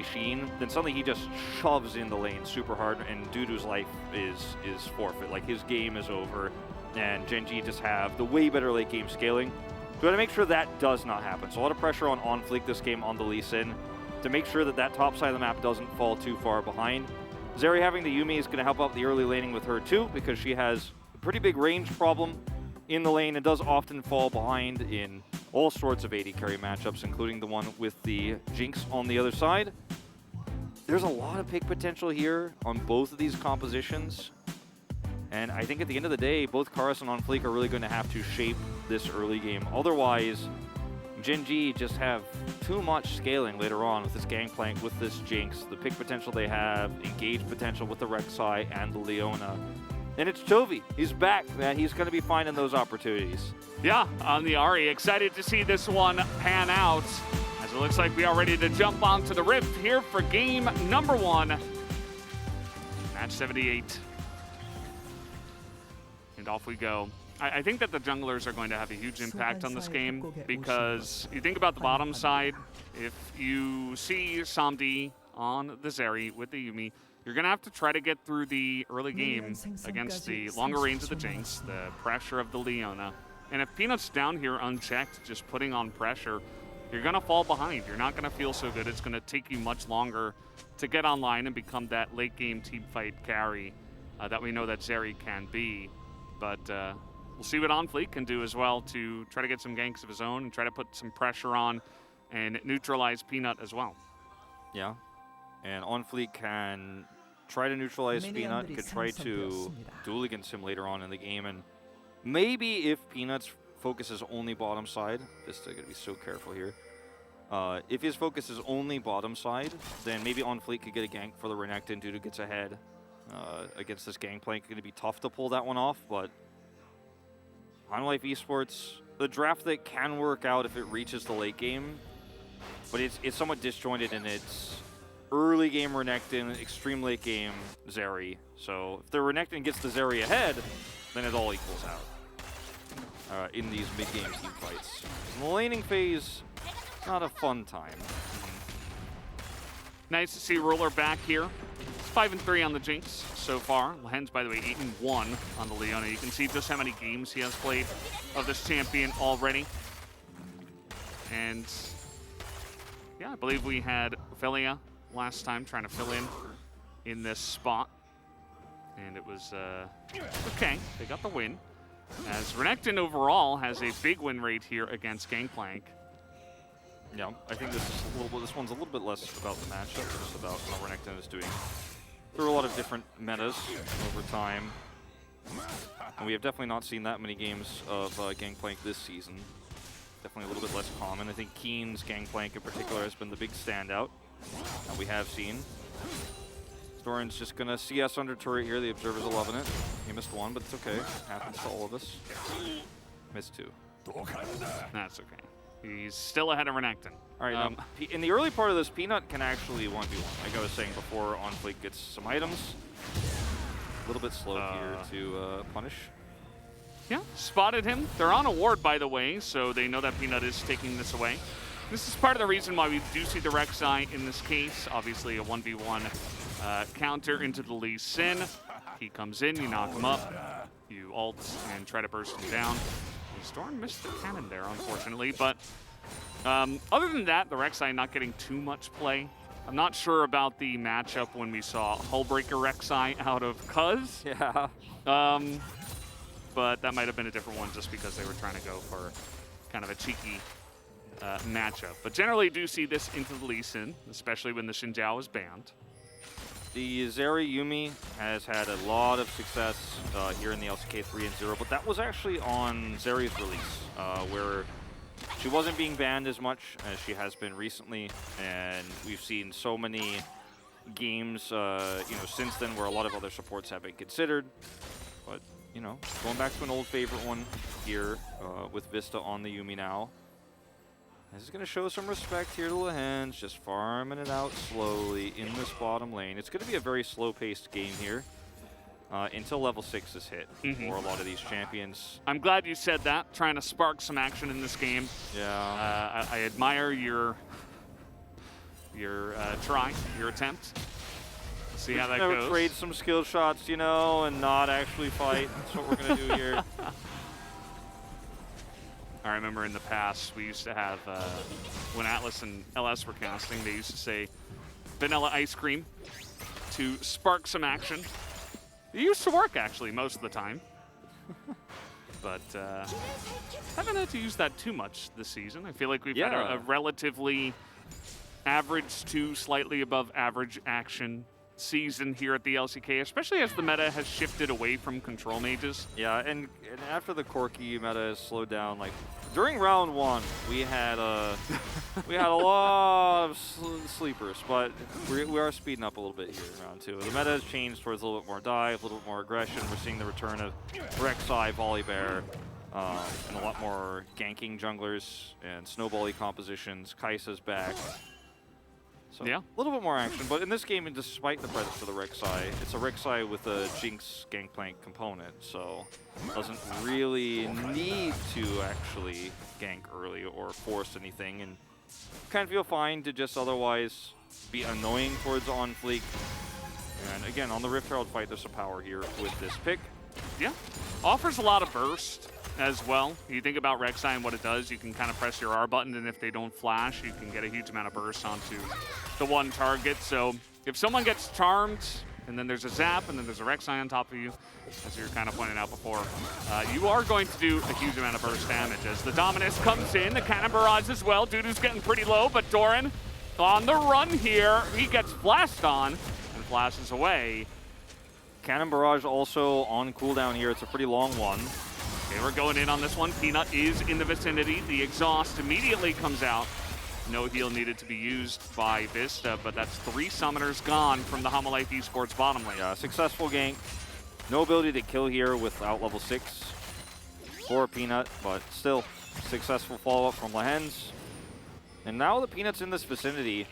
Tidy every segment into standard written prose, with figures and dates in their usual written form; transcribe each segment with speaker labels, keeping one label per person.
Speaker 1: Sheen, then suddenly he just shoves in the lane super hard, and Dudu's life is forfeit. Like, his game is over, and Gen G just have the way better late game scaling. So we got to make sure that does not happen. So a lot of pressure on Fleek this game on the Lee Sin to make sure that that top side of the map doesn't fall too far behind. Zeri having the Yuumi is going to help out the early laning with her too, because she has a pretty big range problem in the lane and does often fall behind in all sorts of AD carry matchups, including the one with the Jinx on the other side. There's a lot of pick potential here on both of these compositions. And I think at the end of the day, both Karis and OnFleek are really going to have to shape this early game. Otherwise, Gen G just have too much scaling later on with this Gangplank, with this Jinx, the pick potential they have, engage potential with the Rek'Sai and the Leona. And it's Chovy. He's back, man. He's going to be finding those opportunities.
Speaker 2: Yeah, on the Ahri. Excited to see this one pan out, as it looks like we are ready to jump onto the Rift here for game number 1. Match 78. And off we go. I think that the junglers are going to have a huge impact on this game, because you think about the bottom side, if you see Samdi on the Zeri with the Yuumi, you're going to have to try to get through the early game against the longer range of the Jinx, the pressure of the Leona. And if Peanut's down here unchecked, just putting on pressure, you're going to fall behind. You're not going to feel so good. It's going to take you much longer to get online and become that late game team fight carry that we know that Zeri can be. But we'll see what OnFleek can do as well to try to get some ganks of his own and try to put some pressure on and neutralize Peanut as well.
Speaker 1: Yeah, and OnFleek can try to neutralize Peanut, could try to duel against him later on in the game, and maybe if Peanut's focus is only bottom side, just gotta be so careful here. If his focus is only bottom side, then maybe OnFleek could get a gank for the Renekton. Dudu gets ahead against this Gangplank. Gonna be tough to pull that one off, but Final Life Esports, the draft that can work out if it reaches the late game, but it's somewhat disjointed in its early game Renekton, extreme late game Zeri. So if the Renekton gets the Zeri ahead, then it all equals out in these mid-game team fights. In the laning phase, not a fun time.
Speaker 2: Nice to see Ruler back here. It's 5-3 on the Jinx so far. Lahen's, by the way, 8-1 on the Leona. You can see just how many games he has played of this champion already. And yeah, I believe we had Ophelia last time trying to fill in this spot. And it was okay. They got the win. As Renekton overall has a big win rate here against Gangplank.
Speaker 1: Yeah, I think this one's a little bit less about the matchup, just about how Renekton is doing through a lot of different metas over time. And we have definitely not seen that many games of Gangplank this season. Definitely a little bit less common. I think Keen's Gangplank in particular has been the big standout that we have seen. Storin's just gonna CS under turret here. The Observers are loving it. He missed one, but it's okay. Happens to all of us. Missed two.
Speaker 2: That's okay. He's still ahead of Renekton.
Speaker 1: All right, in the early part of this, Peanut can actually 1v1. Like I was saying before, OnFleek gets some items. A little bit slow here to punish.
Speaker 2: Yeah, spotted him. They're on a ward, by the way, so they know that Peanut is taking this away. This is part of the reason why we do see the Rek'Sai in this case. Obviously, a 1v1 counter into the Lee Sin. He comes in, you knock him up, you ult and try to burst him down. Storm missed the cannon there, unfortunately, but other than that, the Rek'Sai not getting too much play. I'm not sure about the matchup when we saw Hullbreaker Rek'Sai out of Cuz.
Speaker 1: Yeah.
Speaker 2: But that might have been a different one just because they were trying to go for kind of a cheeky matchup. But generally do see this into the Lee Sin, especially when the Xin Zhao is banned.
Speaker 1: The Zeri Yuumi has had a lot of success here in the LCK 3 and 0, but that was actually on Zeri's release, where she wasn't being banned as much as she has been recently, and we've seen so many games, since then where a lot of other supports have been considered. But going back to an old favorite one here with Vista on the Yuumi now. This is going to show some respect here to Lahen's, just farming it out slowly in this bottom lane. It's going to be a very slow-paced game here until level 6 is hit for a lot of these champions.
Speaker 2: I'm glad you said that, trying to spark some action in this game.
Speaker 1: Yeah.
Speaker 2: I admire your your try, your attempt. See how that
Speaker 1: Never
Speaker 2: goes.
Speaker 1: trade some skill shots, you know, and not actually fight. That's what we're going to do here.
Speaker 2: I remember in the past, we used to have, when Atlas and LS were casting, they used to say vanilla ice cream to spark some action. It used to work, actually, most of the time. But haven't had to use that too much this season. I feel like we've had a relatively average to slightly above average action season here at the LCK, especially as the meta has shifted away from control mages.
Speaker 1: Yeah, and after the Corki meta has slowed down, like during round 1, we had a lot of sleepers, but we are speeding up a little bit here in round 2. The meta has changed towards a little bit more dive, a little bit more aggression. We're seeing the return of Rek'Sai, Volibear, and a lot more ganking junglers and snowbally compositions. Kai'Sa's back. So
Speaker 2: yeah,
Speaker 1: a little bit more action, but in this game, and despite the presence of the Rek'Sai, it's a Rek'Sai with a Jinx Gangplank component, so doesn't really need to actually gank early or force anything, and kind of feel fine to just otherwise be annoying towards on fleek. And again, on the Rift Herald fight, there's some power here with this pick.
Speaker 2: Yeah, offers a lot of burst as well. You think about Rek'Sai and what it does, you can kind of press your R button, and if they don't flash, you can get a huge amount of burst onto the one target. So if someone gets charmed, and then there's a zap, and then there's a Rek'Sai on top of you, as you were kind of pointing out before, you are going to do a huge amount of burst damage. As the Dominus comes in, the Cannon Barrage as well. Dudu's getting pretty low, but Doran on the run here. He gets flashed on and flashes away.
Speaker 1: Cannon Barrage also on cooldown here. It's a pretty long one.
Speaker 2: Okay, we're going in on this one. Peanut is in the vicinity. The exhaust immediately comes out. No heal needed to be used by Vista, but that's 3 summoners gone from the Humble Life Esports bottom lane.
Speaker 1: Yeah, successful gank. No ability to kill here without level 6 for Peanut, but still successful follow-up from Lehens. And now the Peanut's in this vicinity,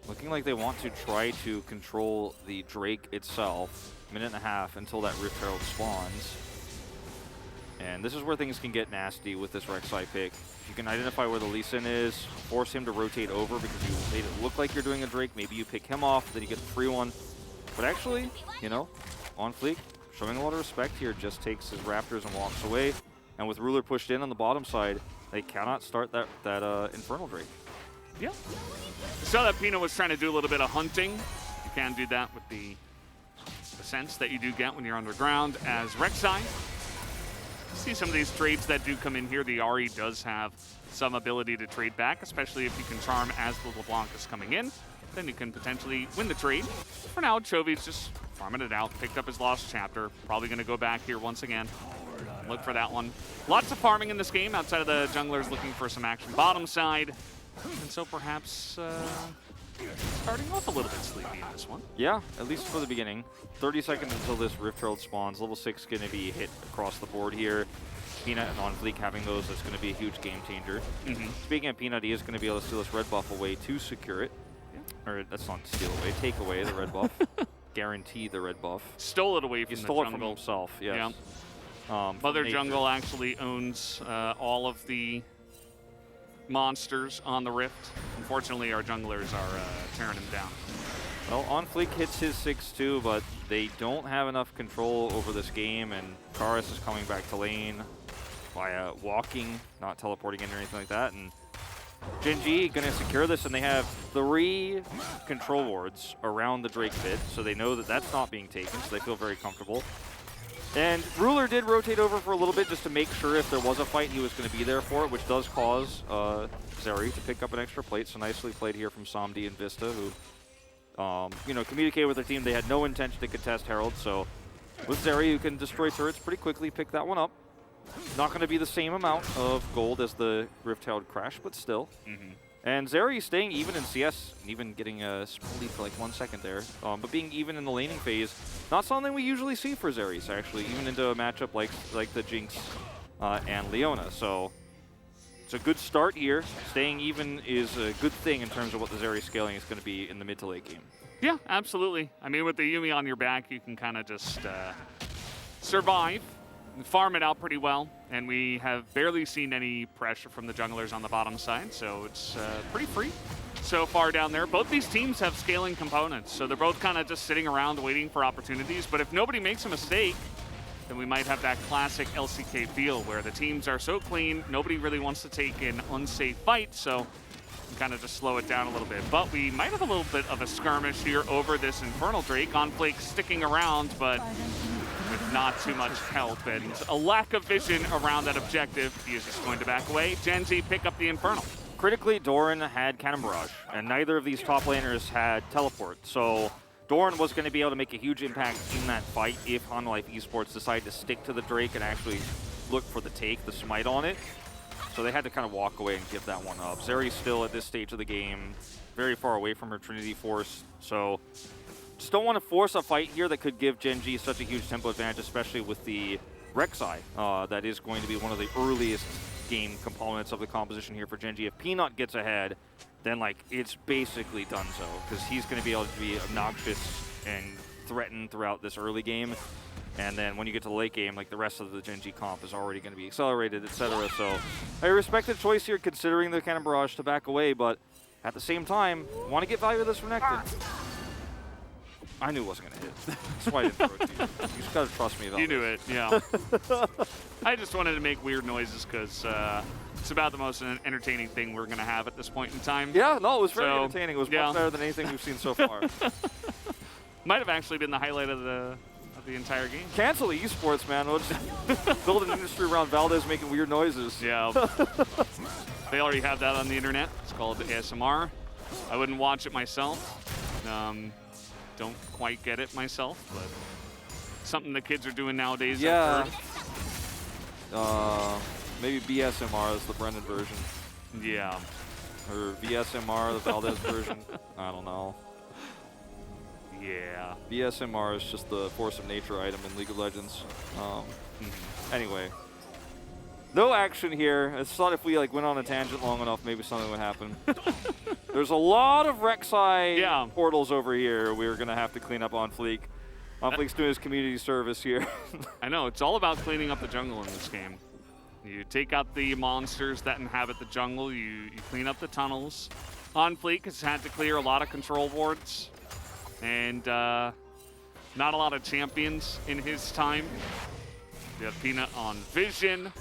Speaker 1: looking like they want to try to control the Drake itself. Minute and a half until that Rift Herald spawns. And this is where things can get nasty with this Rek'Sai pick. If you can identify where the Lee Sin is, force him to rotate over because you made it look like you're doing a Drake. Maybe you pick him off, then you get the free one. But actually, you know, on fleek, showing a lot of respect here, just takes his Raptors and walks away. And with Ruler pushed in on the bottom side, they cannot start that Infernal Drake.
Speaker 2: Yeah. So that Peanut was trying to do a little bit of hunting. You can do that with the sense that you do get when you're underground as Rek'Sai. See some of these trades that do come in here. The Ahri does have some ability to trade back, especially if you can charm as the LeBlanc is coming in. Then you can potentially win the trade. For now, Chovy's just farming it out, picked up his lost chapter. Probably going to go back here once again. Look for that one. Lots of farming in this game outside of the junglers looking for some action bottom side. And so perhaps starting off a little bit sleepy in this one.
Speaker 1: Yeah, at least for the beginning. 30 seconds until this Rift Herald spawns. Level 6 going to be hit across the board here. Peanut and On Fleek having those, that's going to be a huge game changer. Speaking of Peanut, he is going to be able to steal this red buff away to secure it. Yeah. Or that's not steal away, take away the red buff. Guarantee the red buff.
Speaker 2: Stole it away from the jungle.
Speaker 1: He stole it from himself, yes.
Speaker 2: Yeah. Mother Jungle actually owns all of the monsters on the Rift. Unfortunately, our junglers are tearing him down.
Speaker 1: Well, On Fleek hits his 6-2, but they don't have enough control over this game, and Karis is coming back to lane via walking, not teleporting in or anything like that, and Gen G going to secure this, and they have 3 control wards around the Drake pit, so they know that that's not being taken, so they feel very comfortable. And Ruler did rotate over for a little bit just to make sure if there was a fight, he was going to be there for it, which does cause Zeri to pick up an extra plate. So nicely played here from Samdi and Vista, who, you know, communicated with their team. They had no intention to contest Herald, so with Zeri, who can destroy turrets pretty quickly, pick that one up. Not going to be the same amount of gold as the Rift Herald crash, but still. And Zeri staying even in CS, and even getting a split for like 1 second there. But being even in the laning phase, not something we usually see for Zeri's, actually, even into a matchup like the Jinx and Leona. So it's a good start here. Staying even is a good thing in terms of what the Zeri scaling is going to be in the mid to late game.
Speaker 2: Yeah, absolutely. I mean, with the Yuumi on your back, you can kind of just survive. Farm it out pretty well, and we have barely seen any pressure from the junglers on the bottom side, so it's pretty free. so far down there. Both these teams have scaling components, so they're both kind of just sitting around waiting for opportunities. But if nobody makes a mistake, then we might have that classic LCK feel where the teams are so clean, nobody really wants to take an unsafe fight, so kind of just slow it down a little bit. But we might have a little bit of a skirmish here over this Infernal Drake. Gonflake sticking around, but with not too much help and a lack of vision around that objective. He is just going to back away. Gen G pick up the Infernal.
Speaker 1: Critically, Doran had Cannon Barrage, and neither of these top laners had Teleport. So Doran was going to be able to make a huge impact in that fight if Hanwha Life Esports decided to stick to the Drake and actually look for the take, the smite on it. So they had to kind of walk away and give that one up. Zeri's still at this stage of the game, very far away from her Trinity Force. So just don't want to force a fight here that could give Gen G such a huge tempo advantage, especially with the Rek'Sai. That is going to be one of the earliest game components of the composition here for Gen G. If Peanut gets ahead, then like it's basically done so, because he's going to be able to be obnoxious and threaten throughout this early game. And then when you get to the late game, like the rest of the Gen G comp is already going to be accelerated, etc. So I respect the choice here considering the Cannon Barrage to back away, but at the same time, want to get value of this Renekton. I knew it wasn't going to hit. That's why I didn't throw it to you. You just got to trust me about
Speaker 2: You knew it, yeah. I just wanted to make weird noises because it's about the most entertaining thing we're going to have at this point in time.
Speaker 1: Yeah, no, it was very entertaining. It was much better than anything we've seen so far.
Speaker 2: Might have actually been the highlight of the entire game.
Speaker 1: Cancel the esports, man. We'll just build an industry around Valdez making weird noises.
Speaker 2: Yeah. They already have that on the internet. It's called ASMR. I wouldn't watch it myself. Don't quite get it myself, but something the kids are doing nowadays.
Speaker 1: Yeah. Maybe BSMR is the Brendan version.
Speaker 2: Yeah.
Speaker 1: Or VSMR, the Valdez version. I don't know.
Speaker 2: Yeah.
Speaker 1: VSMR is just the force of nature item in League of Legends. Anyway. No action here. I thought if we like went on a tangent long enough, maybe something would happen. There's a lot of Rek'Sai portals over here we were going to have to clean up on Fleek. On Fleek's doing his community service here.
Speaker 2: I know. It's all about cleaning up the jungle in this game. You take out the monsters that inhabit the jungle. You clean up the tunnels. On Fleek has had to clear a lot of control boards. And not a lot of champions in his time. We have Peanut on Vision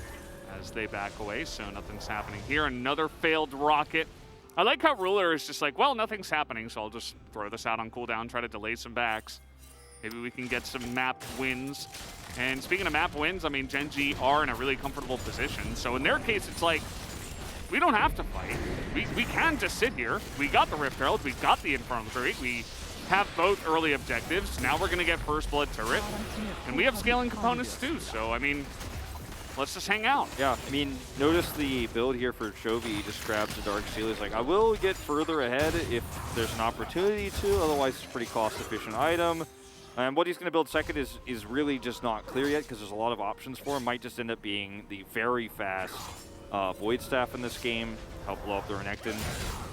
Speaker 2: as they back away, so nothing's happening here. Another failed rocket. I like how Ruler is just like, well, nothing's happening, so I'll just throw this out on cooldown, try to delay some backs. Maybe we can get some map wins. And speaking of map wins, I mean, Gen G are in a really comfortable position. So in their case, it's like, we don't have to fight. We can just sit here. We got the Rift Herald, we got the Infernal Drake, we have both early objectives. Now we're going to get First Blood Turret. And we have scaling components too, so I mean, let's just hang out.
Speaker 1: Yeah, I mean, notice the build here for Chovy. He just grabs the Dark Seal. He's like, I will get further ahead if there's an opportunity to, otherwise it's a pretty cost-efficient item. And what he's going to build second is really just not clear yet because there's a lot of options for him. Might just end up being the very fast Void Staff in this game, help blow up the Renekton.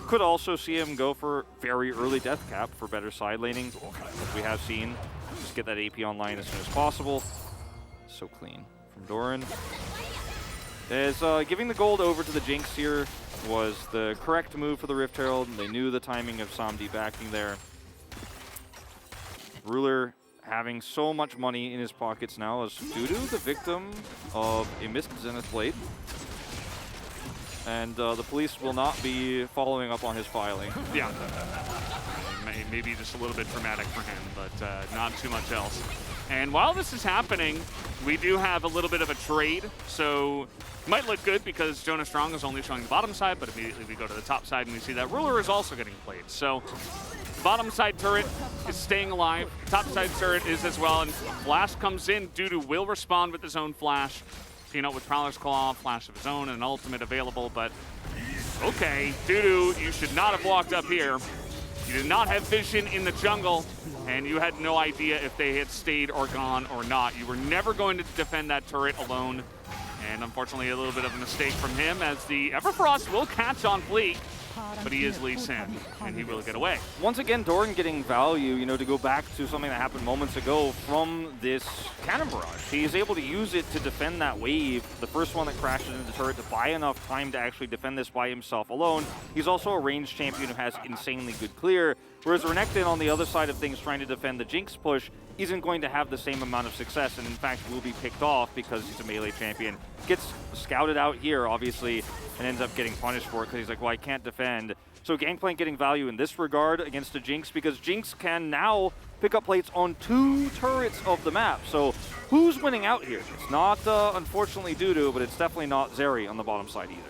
Speaker 1: Could also see him go for very early Death Cap for better side laning, as we have seen. Just get that AP online as soon as possible. So clean from Doran. As giving the gold over to the Jinx here was the correct move for the Rift Herald. They knew the timing of Samdi backing there. Ruler having so much money in his pockets now as Dudu, the victim of a missed Zenith Blade. And the police will not be following up on his filing.
Speaker 2: Yeah. Maybe just a little bit dramatic for him, but not too much else. And while this is happening, we do have a little bit of a trade. So it might look good because Jonas Strong is only showing the bottom side, but immediately we go to the top side and we see that Ruler is also getting played. So the bottom side turret is staying alive. Top side turret is as well. And Flash comes in. Dudu will respond with his own Flash. Peanut with Prowler's Claw, Flash of his own, and an ultimate available, but okay, Dudu, you should not have walked up here. You did not have vision in the jungle, and you had no idea if they had stayed or gone or not. You were never going to defend that turret alone, and unfortunately a little bit of a mistake from him as the Everfrost will catch on Fleek. but he is Lee Sin, and he will get away.
Speaker 1: Once again, Doran getting value, you know, to go back to something that happened moments ago from this Cannon Barrage. He's able to use it to defend that wave, the first one that crashes into the turret, to buy enough time to actually defend this by himself alone. He's also a ranged champion who has insanely good clear, whereas Renekton on the other side of things trying to defend the Jinx push isn't going to have the same amount of success, and in fact will be picked off because he's a melee champion. Gets scouted out here, obviously, and ends up getting punished for it because he's like, well, I can't defend. So Gangplank getting value in this regard against a Jinx, because Jinx can now pick up plates on 2 turrets of the map. So who's winning out here? It's not, unfortunately, Dudu, but it's definitely not Zeri on the bottom side either.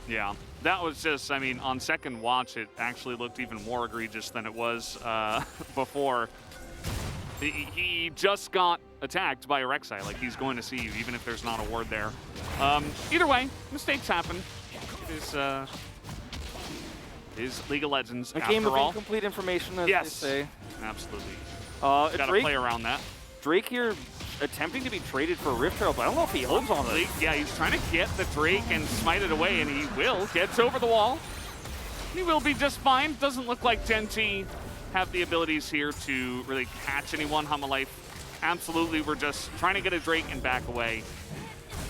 Speaker 2: Yeah, that was just, I mean, on second watch, it actually looked even more egregious than it was before. He just got attacked by a Rek'Sai. Like, he's going to see you, even if there's not a ward there. Either way, mistakes happen. It is League of Legends,
Speaker 1: a game of
Speaker 2: all.
Speaker 1: incomplete information, as
Speaker 2: yes,
Speaker 1: they say.
Speaker 2: Absolutely.
Speaker 1: Got
Speaker 2: to play around that.
Speaker 1: Drake here attempting to be traded for Rift Herald, but I don't know if he holds on it.
Speaker 2: Yeah, he's trying to get the Drake and smite it away, and he will. Gets over the wall. He will be just fine. Doesn't look like Gen G have the abilities here to really catch anyone. Humalife, absolutely. We're just trying to get a Drake and back away.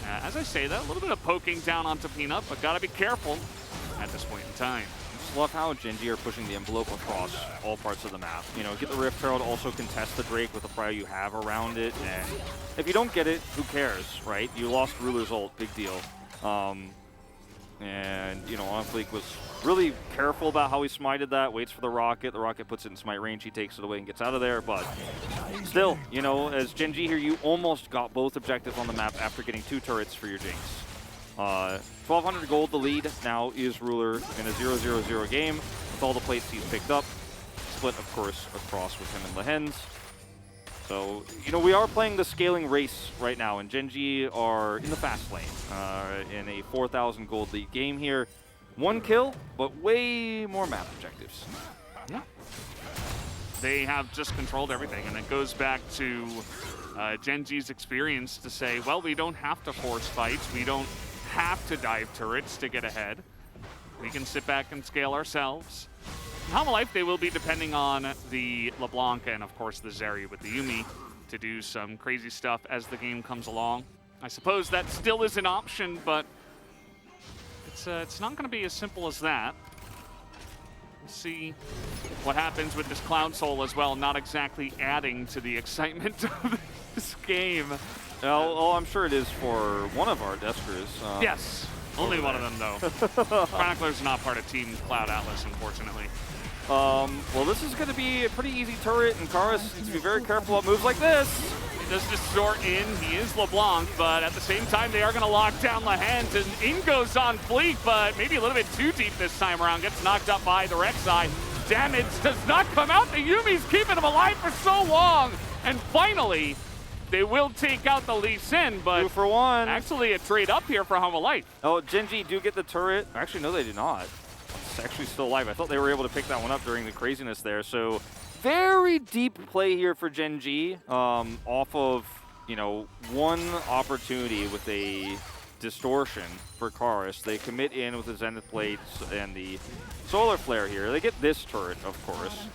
Speaker 2: As I say that, a little bit of poking down onto Peanut, but gotta be careful at this point in time.
Speaker 1: Just love how Gen G are pushing the envelope across all parts of the map. You know, get the Rift Herald, also contest the Drake with the prio you have around it, and if you don't get it, who cares, right? You lost Ruler's ult, big deal. And, you know, OnFleek was really careful about how he smited that, waits for the rocket puts it in smite range, he takes it away and gets out of there, but still, you know, as Gen G here, you almost got both objectives on the map after getting 2 turrets for your Jinx. 1,200 gold, the lead now is Ruler in a 0-0-0 game with all the plates he's picked up. Split, of course, across with him and Lehens. So, you know, we are playing the scaling race right now, and Gen G are in the fast lane in a 4,000 gold lead game here. 1 kill, but way more map objectives.
Speaker 2: Yeah. They have just controlled everything, and it goes back to Gen G's experience to say, well, we don't have to force fights. We don't have to dive turrets to get ahead. We can sit back and scale ourselves. Humalife, they will be depending on the LeBlanc and, of course, the Zeri with the Yuumi to do some crazy stuff as the game comes along. I suppose that still is an option, but it's not going to be as simple as that. We'll see what happens with this Cloud Soul as well, not exactly adding to the excitement of this game.
Speaker 1: Well, I'm sure it is for one of our Deskers.
Speaker 2: Yes, only one of them, though. Chronicler's not part of Team Cloud Atlas, unfortunately.
Speaker 1: Well, this is going to be a pretty easy turret, and Karis needs to be very careful about moves like this.
Speaker 2: He does just short in. He is LeBlanc, but at the same time, they are going to lock down Lehens, and in goes on Fleek, but maybe a little bit too deep this time around. Gets knocked up by the Rek'Sai. Damage does not come out. The Yuumi's keeping him alive for so long, and finally, they will take out the Lee Sin, but
Speaker 1: 2 for 1.
Speaker 2: Actually a trade up here for Humalife.
Speaker 1: Oh, Gen G do get the turret. Actually, no, they do not. It's actually still alive. I thought they were able to pick that one up during the craziness there. So very deep play here for Gen G off of, you know, one opportunity with a distortion for Karis. They commit in with the Zenith Plates and the Solar Flare here. They get this turret, of course,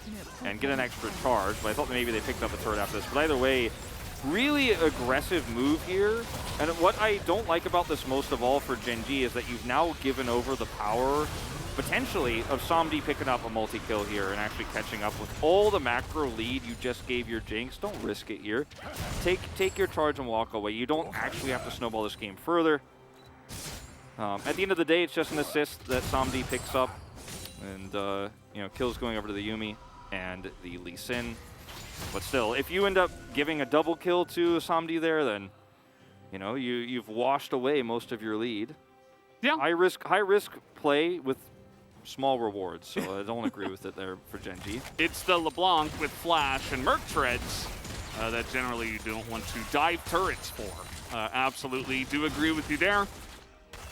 Speaker 1: and get an extra charge, but I thought maybe they picked up the turret after this. But either way, really aggressive move here. And what I don't like about this most of all for Gen G is that you've now given over the power, potentially, of Somdi picking up a multi-kill here and actually catching up with all the macro lead you just gave your Jinx. Don't risk it here. Take your charge and walk away. You don't actually have to snowball this game further. At the end of the day, it's just an assist that Somdi picks up. And, you know, kills going over to the Yuumi and the Lee Sin. But still, if you end up giving a double kill to Somdi there, then, you know, you've washed away most of your lead.
Speaker 2: Yeah.
Speaker 1: High risk play with small rewards, so I don't agree with it there for Gen G.
Speaker 2: It's the LeBlanc with Flash and Merc Treads that generally you don't want to dive turrets for. Absolutely do agree with you there.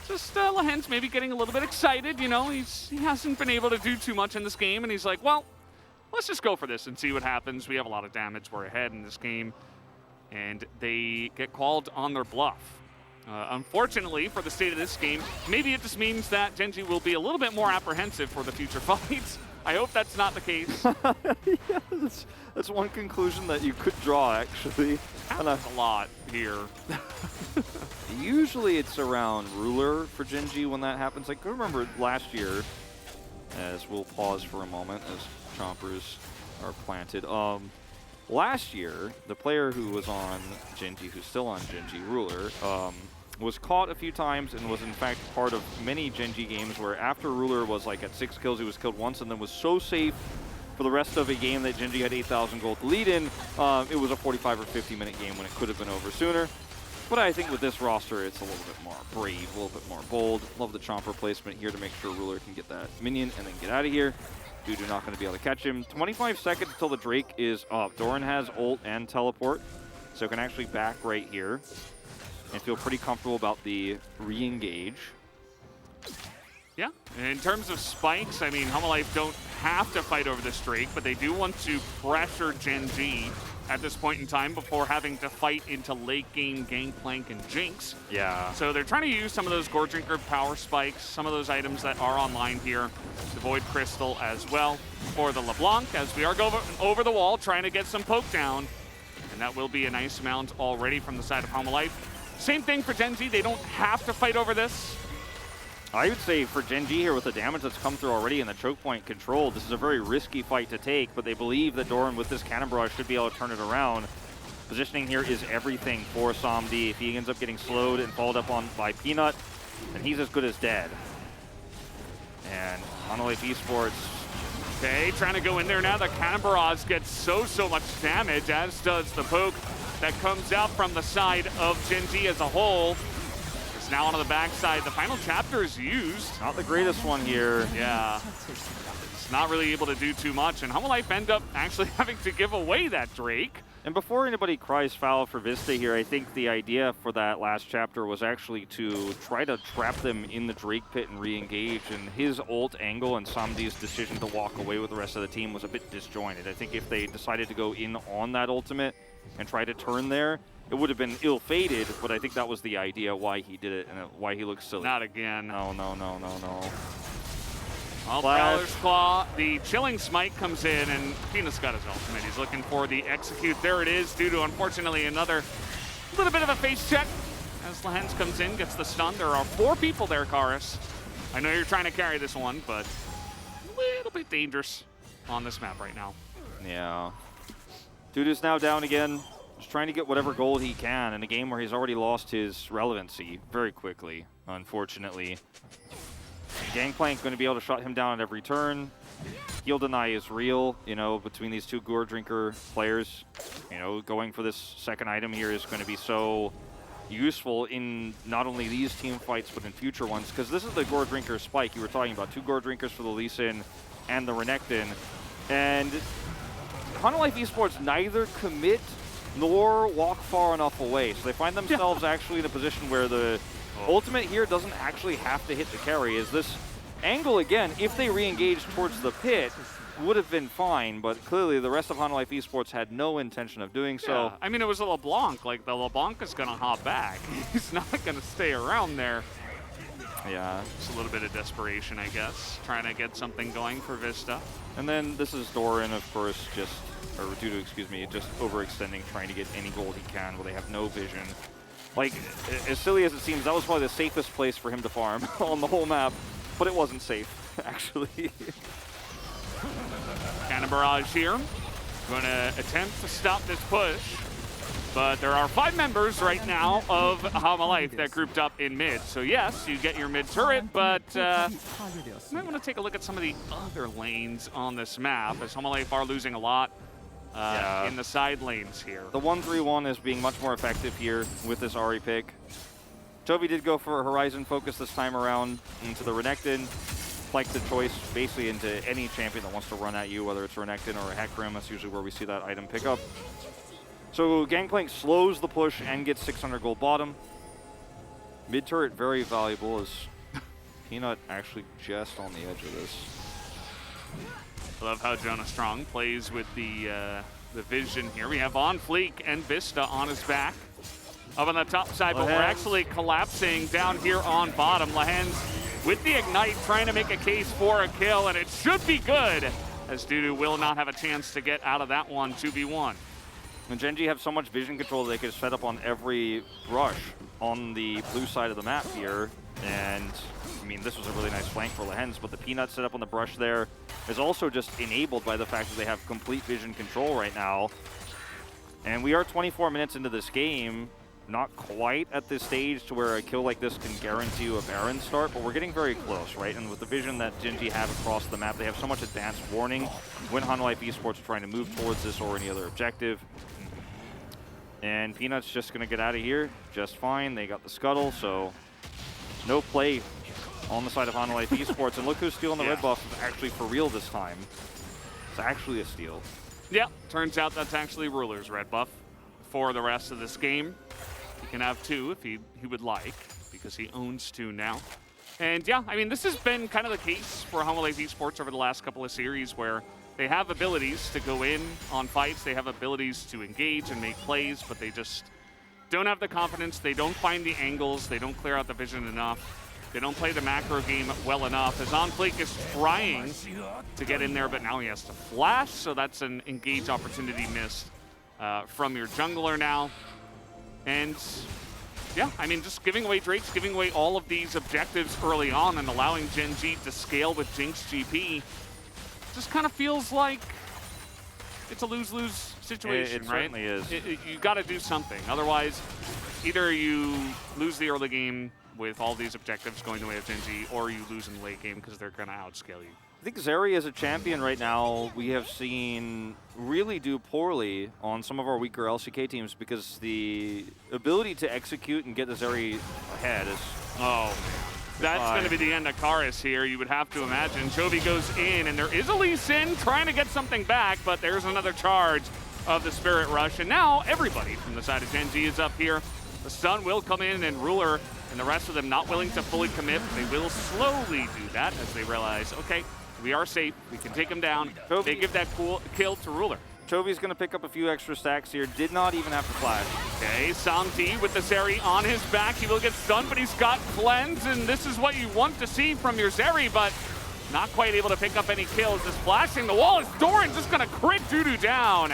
Speaker 2: Just Lehens maybe getting a little bit excited, you know, he hasn't been able to do too much in this game, and he's like, well, let's just go for this and see what happens. We have a lot of damage. We're ahead in this game. And they get called on their bluff. Unfortunately, for the state of this game, maybe it just means that Gen G will be a little bit more apprehensive for the future fights. I hope that's not the case.
Speaker 1: Yeah, that's one conclusion that you could draw, actually.
Speaker 2: Happens a lot here.
Speaker 1: Usually it's around Ruler for Gen G when that happens. Like, I remember last year, as we'll pause for a moment as chompers are planted. Last year, the player who was on Gen G, who's still on Gen G, Ruler, was caught a few times and was in fact part of many Gen G games where after Ruler was like at 6 kills, he was killed once and then was so safe for the rest of a game that Gen G had 8,000 gold to lead in. It was a 45 or 50-minute game when it could have been over sooner. But I think with this roster, it's a little bit more brave, a little bit more bold. Love the chomper placement here to make sure Ruler can get that minion and then get out of here. Dudu not going to be able to catch him. 25 seconds until the Drake is up. Doran has ult and teleport, so can actually back right here and feel pretty comfortable about the re-engage.
Speaker 2: Yeah, in terms of spikes, I mean, Homalife don't have to fight over this Drake, but they do want to pressure Gen G at this point in time before having to fight into late game Gangplank and Jinx.
Speaker 1: Yeah.
Speaker 2: So they're trying to use some of those Gore Drinker power spikes, some of those items that are online here, the Void Crystal as well for the LeBlanc, as we are going over the wall trying to get some poke down. And that will be a nice amount already from the side of Homalife. Same thing for Gen G, they don't have to fight over this.
Speaker 1: I would say for Gen G here, with the damage that's come through already and the choke point control, this is a very risky fight to take, but they believe that Doran with this Cannon Barrage should be able to turn it around. Positioning here is everything for SomD. If he ends up getting slowed and followed up on by Peanut, then he's as good as dead. And Homalife Esports.
Speaker 2: Okay, trying to go in there now. The Cannon Barrage gets so much damage, as does the poke that comes out from the side of Gen G as a whole. It's now onto the backside. The final chapter is used.
Speaker 1: Not the greatest one here.
Speaker 2: Yeah. It's not really able to do too much, and Homalife end up actually having to give away that Drake.
Speaker 1: And before anybody cries foul for Vista here, I think the idea for that last chapter was actually to try to trap them in the Drake pit and re-engage, and his ult angle and SomD's decision to walk away with the rest of the team was a bit disjointed. I think if they decided to go in on that ultimate and try to turn there, it would have been ill-fated, but I think that was the idea why he did it and why he looks silly.
Speaker 2: Not again.
Speaker 1: No.
Speaker 2: Well, Prowler's Claw, the Chilling Smite comes in, and Peanut's got his ultimate. He's looking for the execute. There it is, due to, unfortunately, another little bit of a face check. As Lehens comes in, gets the stun. There are 4 people there, Karis. I know you're trying to carry this one, but a little bit dangerous on this map right now.
Speaker 1: Yeah. Dudu's now down again. Just trying to get whatever gold he can in a game where he's already lost his relevancy very quickly, unfortunately. Gangplank going to be able to shut him down at every turn. Heal deny is real, you know, between these two Gore Drinker players. You know, going for this second item here is going to be so useful in not only these team fights, but in future ones, because this is the Gore Drinker spike you were talking about. 2 Gore Drinkers for the Lee Sin and the Renekton. And Homalife Esports neither commit nor walk far enough away. So they find themselves actually in a position where the ultimate here doesn't actually have to hit the carry. Is this angle, again, if they re-engage towards the pit, would have been fine, but clearly the rest of Homalife Esports had no intention of doing so.
Speaker 2: Yeah. I mean, it was a LeBlanc. Like, the LeBlanc is going to hop back. He's not going to stay around there.
Speaker 1: Yeah.
Speaker 2: It's a little bit of desperation, I guess, trying to get something going for Vista.
Speaker 1: And then this is Doran, of course, just overextending, trying to get any gold he can where they have no vision. Like, as silly as it seems, that was probably the safest place for him to farm on the whole map, but it wasn't safe, actually.
Speaker 2: Cannon Barrage here. Going to attempt to stop this push, but there are 5 members right now of Homalife that grouped up in mid. So yes, you get your mid turret, but you might want to take a look at some of the other lanes on this map, as Homalife are losing a lot in the side lanes here.
Speaker 1: The 1-3-1 is being much more effective here with this Ahri pick. Toby did go for a Horizon focus this time around into the Renekton. Like the choice basically into any champion that wants to run at you, whether it's a Renekton or a Hecarim. That's usually where we see that item pick up. So Gangplank slows the push and gets 600 gold bottom. Mid turret very valuable, as Peanut actually just on the edge of this.
Speaker 2: I love how Jonah Strong plays with the vision here. We have On Fleek and Vista on his back. up on the top side, but we're actually collapsing down here on bottom. Lehens with the Ignite trying to make a case for a kill, and it should be good, as Dudu will not have a chance to get out of that one 2v1.
Speaker 1: And Gen G have so much vision control they could set up on every rush on the blue side of the map here. And I mean, this was a really nice flank for Lehens, but the Peanut set up on the brush there is also just enabled by the fact that they have complete vision control right now. And we are 24 minutes into this game, not quite at this stage to where a kill like this can guarantee you a Baron start, but we're getting very close, right? And with the vision that Gen G have across the map, they have so much advanced warning when Hanwha Life Esports are trying to move towards this or any other objective. And Peanut's just going to get out of here just fine. They got the scuttle, so no play on the side of Hanwha Life Esports. And look who's stealing the red buff actually for real this time. It's actually a steal.
Speaker 2: Yeah, turns out that's actually Ruler's red buff for the rest of this game. He can have 2 if he would like, because he owns 2 now. And yeah, I mean, this has been kind of the case for Hanwha Life Esports over the last couple of series, where they have abilities to go in on fights, they have abilities to engage and make plays, but they just don't have the confidence, they don't find the angles, they don't clear out the vision enough. They don't play the macro game well enough, as OnFleek is trying to get in there, but now he has to flash, so that's an engage opportunity missed from your jungler now. And yeah, I mean, just giving away Drakes, giving away all of these objectives early on and allowing Gen G to scale with Jinx GP just kind of feels like it's a lose-lose situation, right?
Speaker 1: Certainly is.
Speaker 2: You got to do something. Otherwise, either you lose the early game with all these objectives going the way of Gen G, or you lose in the late game because they're going to outscale you.
Speaker 1: I think Zeri as a champion right now, we have seen really do poorly on some of our weaker LCK teams because the ability to execute and get the Zeri ahead is...
Speaker 2: Oh, that's going to be the end of Karis here, you would have to imagine. Chovy goes in, and there is a Lee Sin trying to get something back, but there's another charge of the Spirit Rush. And now everybody from the side of Gen G is up here. The stun will come in, and Ruler and the rest of them not willing to fully commit. They will slowly do that as they realize, okay, we are safe. We can take him down.
Speaker 1: Chovy.
Speaker 2: They give that cool kill to Ruler.
Speaker 1: Chovy's going to pick up a few extra stacks here. Did not even have to flash.
Speaker 2: Okay, Samdi with the Zeri on his back. He will get stunned, but he's got Cleanse, and this is what you want to see from your Zeri, but not quite able to pick up any kills. Just flashing the wall. Is Doran just going to crit Dudu down?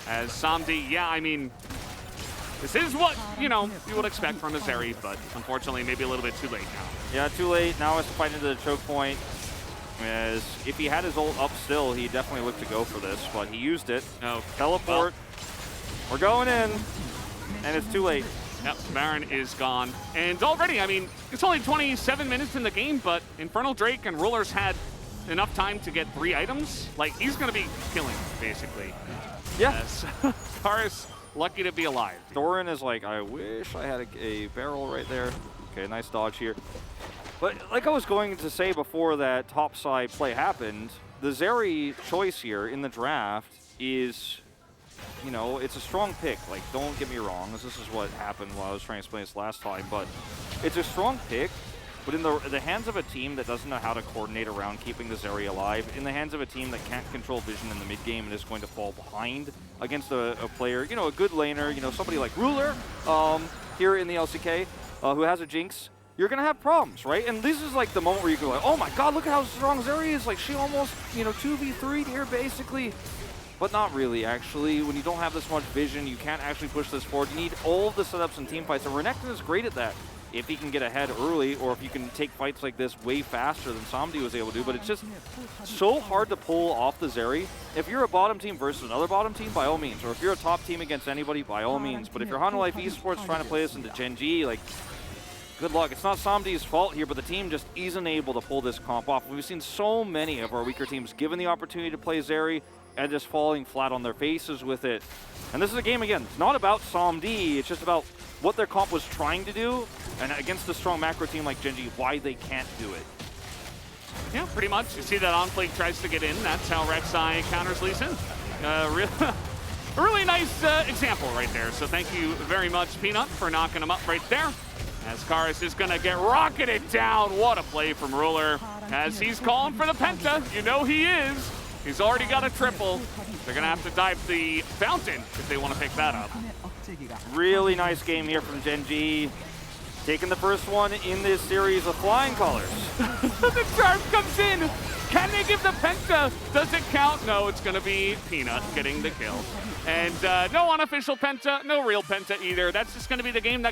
Speaker 2: As Samdi, yeah, I mean, this is what, you know, you would expect from a Zeri, but unfortunately maybe a little bit too late now.
Speaker 1: Yeah, too late. Now has to fight into the choke point. As if he had his ult up still, he definitely looked to go for this, but he used it.
Speaker 2: Oh,
Speaker 1: teleport. We're going in, and it's too late.
Speaker 2: Yep, Baron is gone. And already, I mean, it's only 27 minutes in the game, but Infernal Drake and Ruler's had enough time to get 3 items. Like, he's going to be killing, basically.
Speaker 1: Yeah.
Speaker 2: Yes. Karis, lucky to be alive.
Speaker 1: Doran is like, I wish I had a barrel right there. Okay, nice dodge here. But like I was going to say before that topside play happened, the Zeri choice here in the draft is, you know, it's a strong pick. Like, don't get me wrong. This is what happened while I was trying to explain this last time. But it's a strong pick, but in the hands of a team that doesn't know how to coordinate around keeping the Zeri alive, in the hands of a team that can't control vision in the mid game and is going to fall behind against a player, you know, a good laner, you know, somebody like Ruler here in the LCK who has a Jinx, you're going to have problems, right? And this is like the moment where you go like, oh my god, look at how strong Zeri is. Like, she almost, you know, 2v3'd here basically. But not really, actually. When you don't have this much vision, you can't actually push this forward. You need all of the setups and team fights. And Renekton is great at that if he can get ahead early, or if you can take fights like this way faster than Samdi was able to do. But it's just so hard to pull off the Zeri. If you're a bottom team versus another bottom team, by all means. Or if you're a top team against anybody, by all means. But if you're Hanwha Life Esports trying to play this into Gen G, like, good luck. It's not Samdi's fault here, but the team just isn't able to pull this comp off. We've seen so many of our weaker teams given the opportunity to play Zeri and just falling flat on their faces with it. And this is a game, again, it's not about Samdi, it's just about what their comp was trying to do, and against a strong macro team like Gen G, why they can't do it.
Speaker 2: Yeah, pretty much. You see that OnFleek tries to get in. That's how Rek'Sai counters Lee Sin. A really nice example right there. So thank you very much, Peanut, for knocking him up right there. As Karis is going to get rocketed down. What a play from Ruler. As he's calling for the Penta. You know he is. He's already got a triple. They're going to have to dive the fountain if they want to pick that up.
Speaker 1: Really nice game here from Gen G. Taking the first one in this series of flying colors.
Speaker 2: The charge comes in. Can they give the Penta? Does it count? No, it's going to be Peanut getting the kill. And no unofficial Penta, no real Penta either. That's just going to be the game that